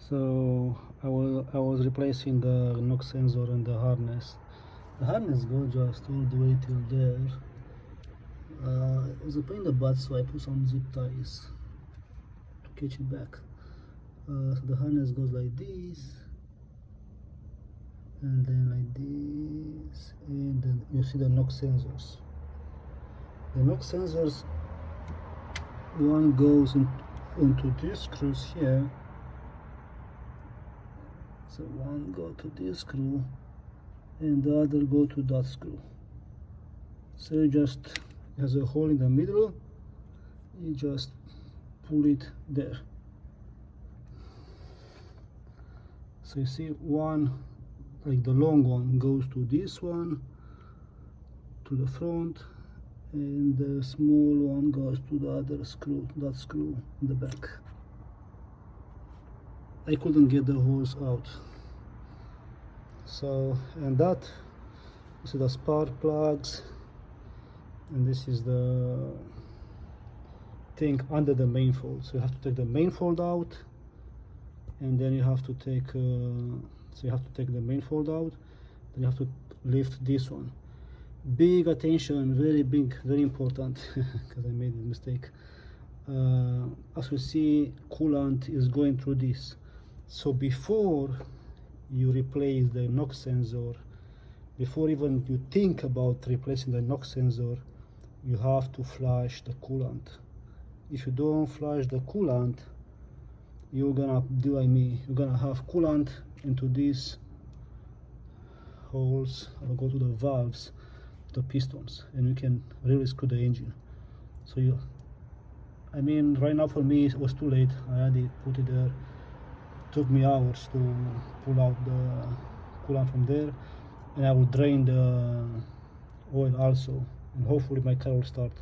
So I was replacing the knock sensor and the harness. The harness goes just all the way till there. It was a pain in the butt, so I put some zip ties to catch it back. So the harness goes like this, and then like this, and then you see the knock sensors. The knock sensors, one goes into these screws here. So one go to this screw and the other go to that screw. So you just has a hole in the middle, you just pull it there. So you see one, like the long one goes to this one, to the front, and the small one goes to the other screw, that screw in the back. I couldn't get the hose out. So, and that, this is the spark plugs, and this is the thing under the manifold. So you have to take the manifold out, and then you have to take so you have to take the manifold out, then you have to lift this one. Big attention, very big, very important, because I made a mistake. As you see, coolant is going through this. So before you replace the knock sensor, before even you think about replacing the knock sensor, you have to flush the coolant. If you don't flush the coolant, you're gonna do like me. You're gonna have coolant into these holes, or go to the valves, the pistons, and you can really screw the engine. So I mean, right now for me it was too late. I already put it there. Took me hours to pull out the coolant from there, and I will drain the oil also, and hopefully my car will start.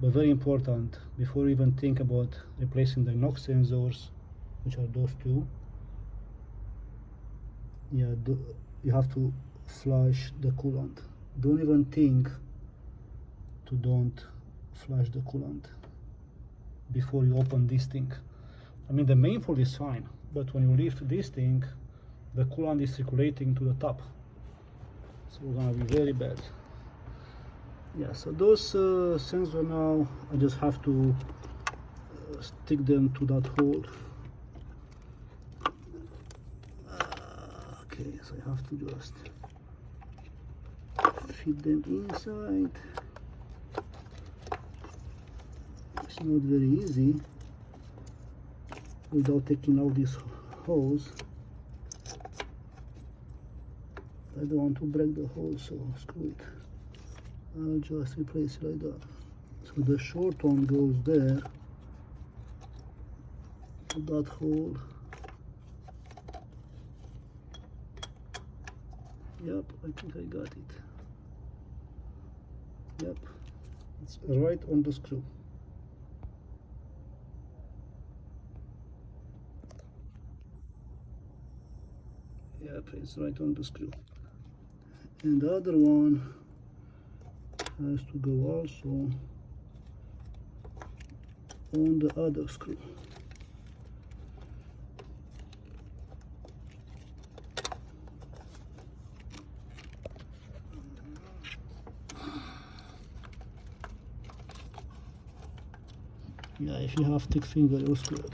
But very important, before you even think about replacing the knock sensors, which are those two, you have to flush the coolant. Don't even think to don't flush the coolant before you open this thing. I mean, the manifold is fine, but when you lift this thing, the coolant is circulating to the top, so it's gonna be very bad. Yeah, so those sensors now, I just have to stick them to that hole. Okay, so I have to just fit them inside. It's not very easy without taking out this hose. I don't want to break the hose, so screw it. I'll just replace it like that. So the short one goes there, to that hole. Yep, I think I got it. Yep, it's right on the screw. Yep, it's right on the screw. And the other one has to go also on the other screw. Yeah, if you have thick finger, you'll screw it.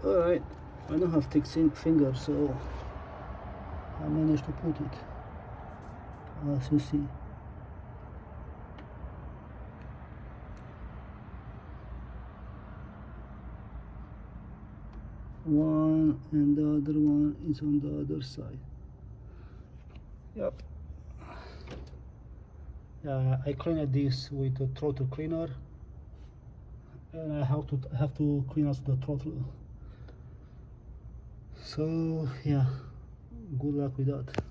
Alright, I don't have thick fingers, so I managed to put it, as you see. One, and the other one is on the other side. Yep. I cleaned this with a throttle cleaner, and I have to clean out the throttle. So yeah, good luck with that.